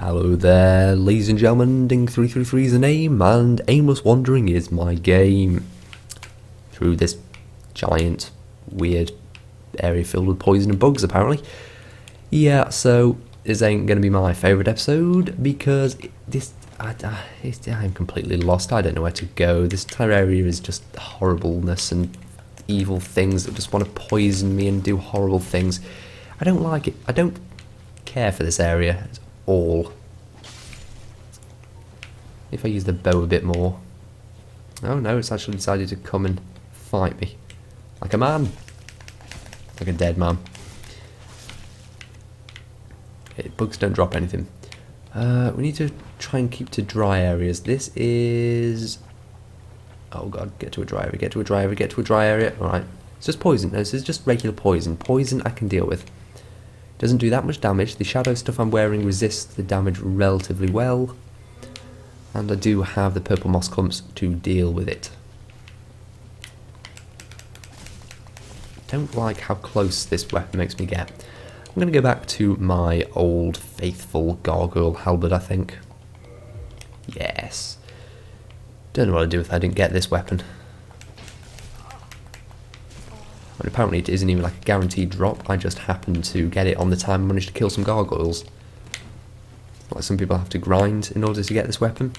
Hello there, ladies and gentlemen. Ding333 is the name, and aimless wandering is my game. Through this giant, weird area filled with poison and bugs, apparently. Yeah, so this ain't going to be my favourite episode, because I'm completely lost. I don't know where to go. This entire area is just horribleness and evil things that just want to poison me and do horrible things. I don't like it. I don't care for this area at all. If I use the bow a bit more. Oh no, it's actually decided to come and fight me. Like a man. Like a dead man. Okay, bugs don't drop anything. We need to try and keep to dry areas. This is... Oh god, get to a dry area, get to a dry area, get to a dry area. Alright. It's just poison. No, this is just regular poison. Poison I can deal with. Doesn't do that much damage. The shadow stuff I'm wearing resists the damage relatively well. And I do have the purple moss clumps to deal with it. Don't like how close this weapon makes me get. I'm going to go back to my old faithful gargoyle halberd, I think. Yes. Don't know what I'd do if I didn't get this weapon. And apparently it isn't even like a guaranteed drop. I just happened to get it on the time I managed to kill some gargoyles. Like some people have to grind in order to get this weapon.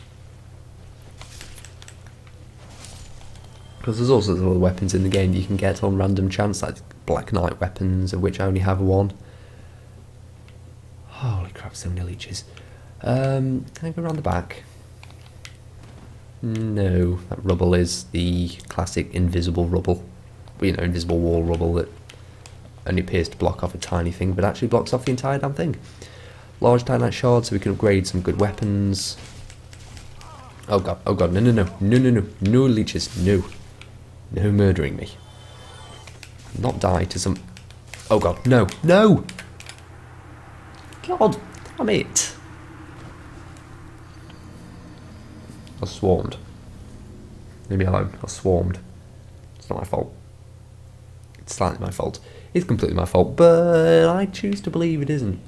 Because there's all sorts of other weapons in the game that you can get on random chance, like Black Knight weapons, of which I only have one. Holy crap, so many leeches. Can I go around the back? No, that rubble is the classic invisible rubble. You know, invisible wall rubble that only appears to block off a tiny thing, but actually blocks off the entire damn thing. Large titanite shard, so we can upgrade some good weapons. Oh god, no leeches, no murdering me. Not die to some... Oh god, no! God damn it! I was swarmed. Leave me alone, I was swarmed. It's not my fault. It's slightly my fault. It's completely my fault, but I choose to believe it isn't.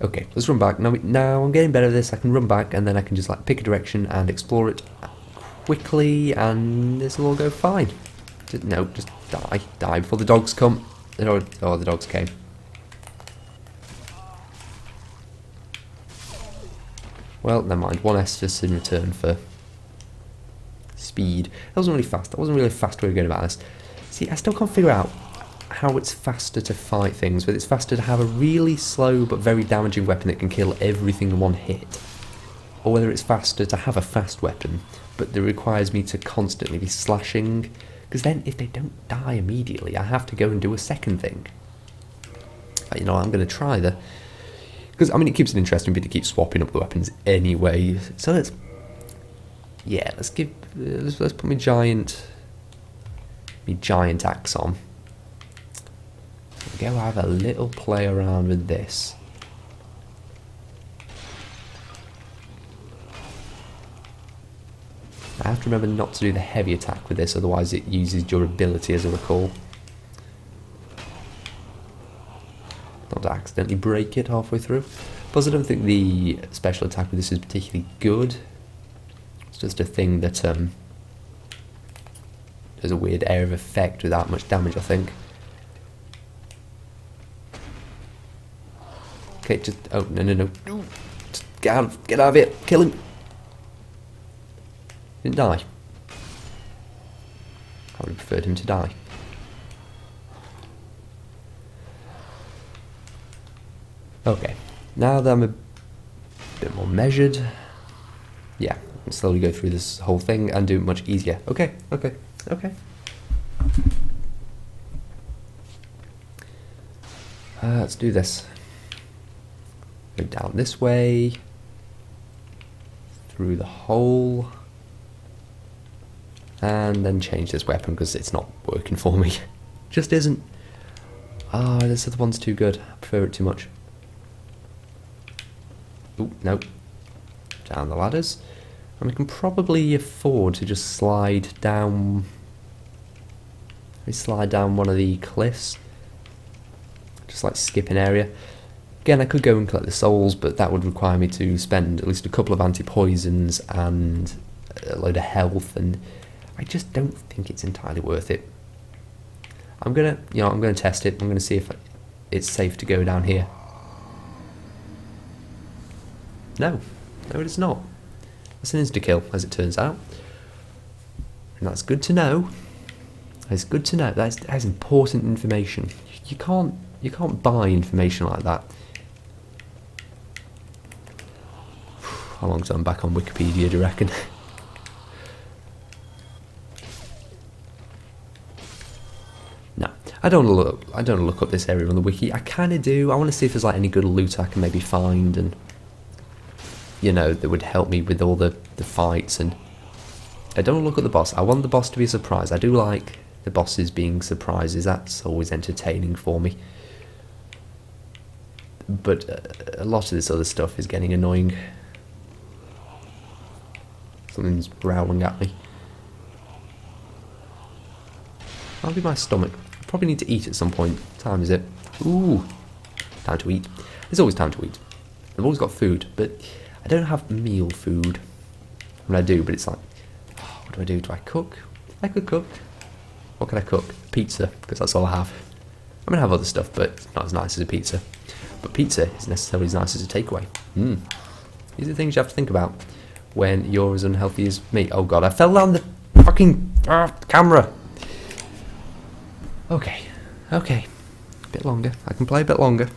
Okay, let's run back. Now I'm getting better at this. I can run back and then I can just like pick a direction and explore it quickly, and this will all go fine. No, just die before the dogs come. Oh, the dogs came. Well, never mind. One Estus in return for speed. That wasn't really fast. That wasn't really a fast way of going about this. See, I still can't figure out how it's faster to fight things, but it's faster to have a really slow but very damaging weapon that can kill everything in one hit. Or whether it's faster to have a fast weapon, but that requires me to constantly be slashing. Because then, if they don't die immediately, I have to go and do a second thing. But, you know, I'm going to try the... Because, I mean, it keeps it interesting bit to keep swapping up the weapons anyway. So let's... Yeah, let's put my giant axe on. Go have a little play around with this. I have to remember not to do the heavy attack with this, otherwise it uses durability, as I recall. Not to accidentally break it halfway through. Plus I don't think the special attack with this is particularly good. It's just a thing that there's a weird air of effect without much damage, I think. Okay, just... Oh, no. Just get out of it. Kill him. Didn't die. I would have preferred him to die. Okay. Now that I'm a bit more measured, yeah, I can slowly go through this whole thing and do it much easier. Okay. Let's do this. Go down this way, through the hole, and then change this weapon because it's not working for me. Just isn't. Ah, this other one's too good. I prefer it too much. Ooh, no. Down the ladders. And we can probably afford to just slide down. We slide down one of the cliffs. Just like skip an area. Again, I could go and collect the souls, but that would require me to spend at least a couple of anti-poisons and a load of health, and I just don't think it's entirely worth it. I'm gonna test it. I'm gonna see if it's safe to go down here. No, it is not. It's an insta-kill, as it turns out, and that's good to know. It's good to know. That's important information. You can't buy information like that. How long till I'm back on Wikipedia, do you reckon? No, I don't want to look up this area on the wiki. I kind of do. I want to see if there's like any good loot I can maybe find, and that would help me with all the fights. And I don't want to look at the boss. I want the boss to be a surprise. I do like the bosses being surprises. That's always entertaining for me. But a lot of this other stuff is getting annoying. Something's growling at me. That'll be my stomach. Probably need to eat at some point. What time is it? Ooh, time to eat. There's always time to eat. I've always got food, but I don't have meal food. I mean, I do, but it's like, what do I do? Do I cook? I could cook. What can I cook? Pizza, because that's all I have. I'm gonna have other stuff, but it's not as nice as a pizza. But pizza isn't necessarily as nice as a takeaway. These are the things you have to think about when you're as unhealthy as me. Oh god, I fell down the fucking camera. Okay. A bit longer. I can play a bit longer.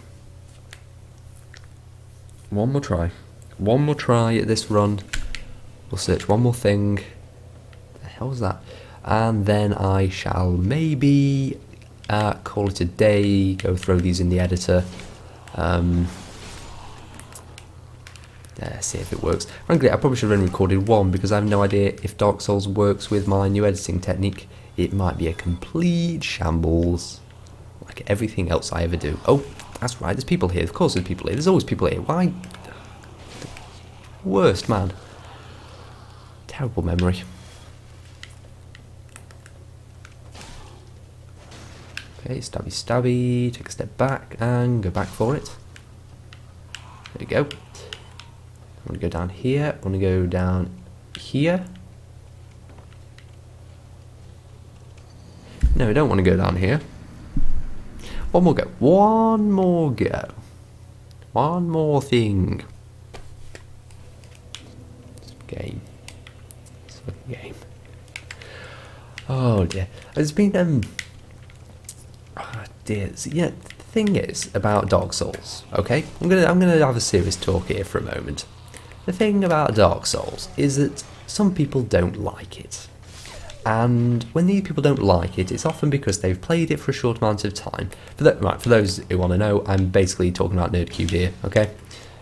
One more try. One more try at this run. We'll search one more thing. The hell was that? And then I shall maybe call it a day. Go throw these in the editor. See if it works. Frankly, I probably should have only recorded one because I have no idea if Dark Souls works with my new editing technique. It might be a complete shambles, like everything else I ever do. Oh, that's right, there's people here. Of course there's people here. There's always people here. Why? Worst, man. Terrible memory. Okay, stabby stabby. Take a step back and go back for it. There we go. I want to go down here. I want to go down here. No, I don't want to go down here. One more go. One more go. One more thing. Game. It's a fucking game. Oh dear. There's been oh dear. So, yeah, the thing is about Dark Souls. Okay, I'm gonna have a serious talk here for a moment. The thing about Dark Souls is that some people don't like it. And when these people don't like it, it's often because they've played it for a short amount of time. For those who want to know, I'm basically talking about NerdCube here, okay?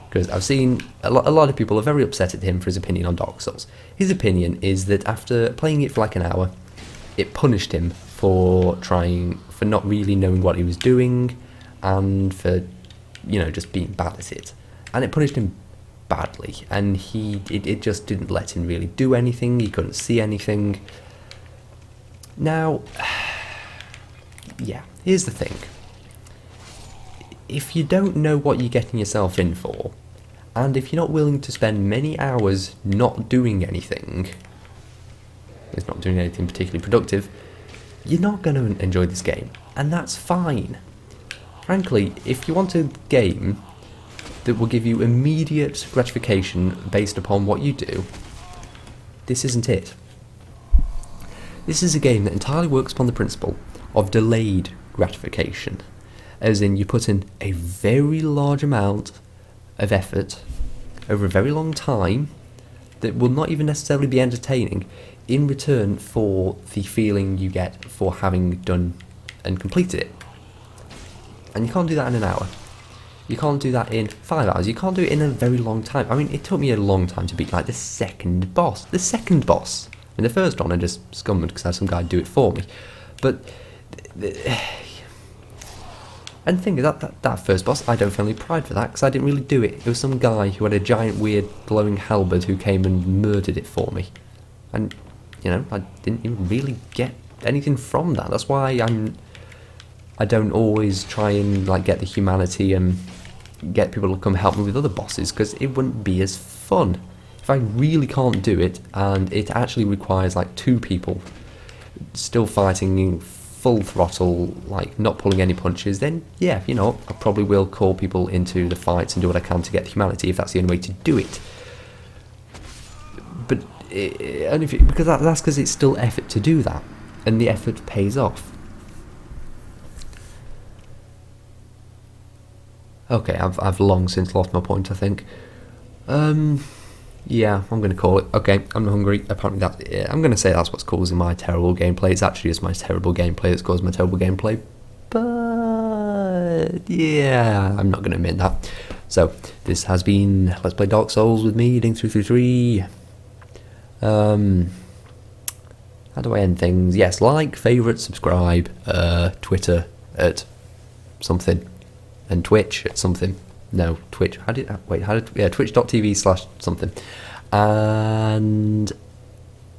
Because I've seen a lot of people are very upset at him for his opinion on Dark Souls. His opinion is that after playing it for like an hour, it punished him for not really knowing what he was doing, and for, just being bad at it. And it punished him badly, and it just didn't let him really do anything. He couldn't see anything. Now, yeah, here's the thing. If you don't know what you're getting yourself in for, and if you're not willing to spend many hours not doing anything, it's not doing anything particularly productive, you're not going to enjoy this game, and that's fine. Frankly, if you want a game that will give you immediate gratification based upon what you do, this isn't it. This is a game that entirely works upon the principle of delayed gratification, as in you put in a very large amount of effort over a very long time that will not even necessarily be entertaining in return for the feeling you get for having done and completed it. And you can't do that in an hour. You can't do that in 5 hours. You can't do it in a very long time. I mean, it took me a long time to beat like the second boss. The second boss. In the first one I just scummed because I had some guy do it for me. But and the thing is, that first boss, I don't feel any pride for that because I didn't really do it. It was some guy who had a giant weird glowing halberd who came and murdered it for me. And, I didn't even really get anything from that. That's why I don't always try and get the humanity and get people to come help me with other bosses, because it wouldn't be as fun. If I really can't do it, and it actually requires like 2 people still fighting full throttle, like not pulling any punches, then yeah, you know, I probably will call people into the fights and do what I can to get humanity, if that's the only way to do it. But only because that's because it's still effort to do that, and the effort pays off. Okay, I've long since lost my point, I think. Yeah, I'm going to call it. Okay, I'm hungry. Apparently I'm going to say that's what's causing my terrible gameplay. It's actually just my terrible gameplay that's caused my terrible gameplay. But yeah, I'm not going to admit that. So, this has been Let's Play Dark Souls with me, Ding333. How do I end things? Yes, like, favourite, subscribe, Twitter at something, and Twitch at something. No, Twitch. Yeah, twitch.tv/something. And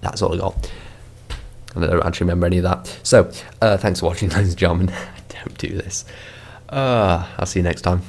that's all I got. I don't actually remember any of that. So, thanks for watching, ladies and gentlemen. I don't do this. I'll see you next time.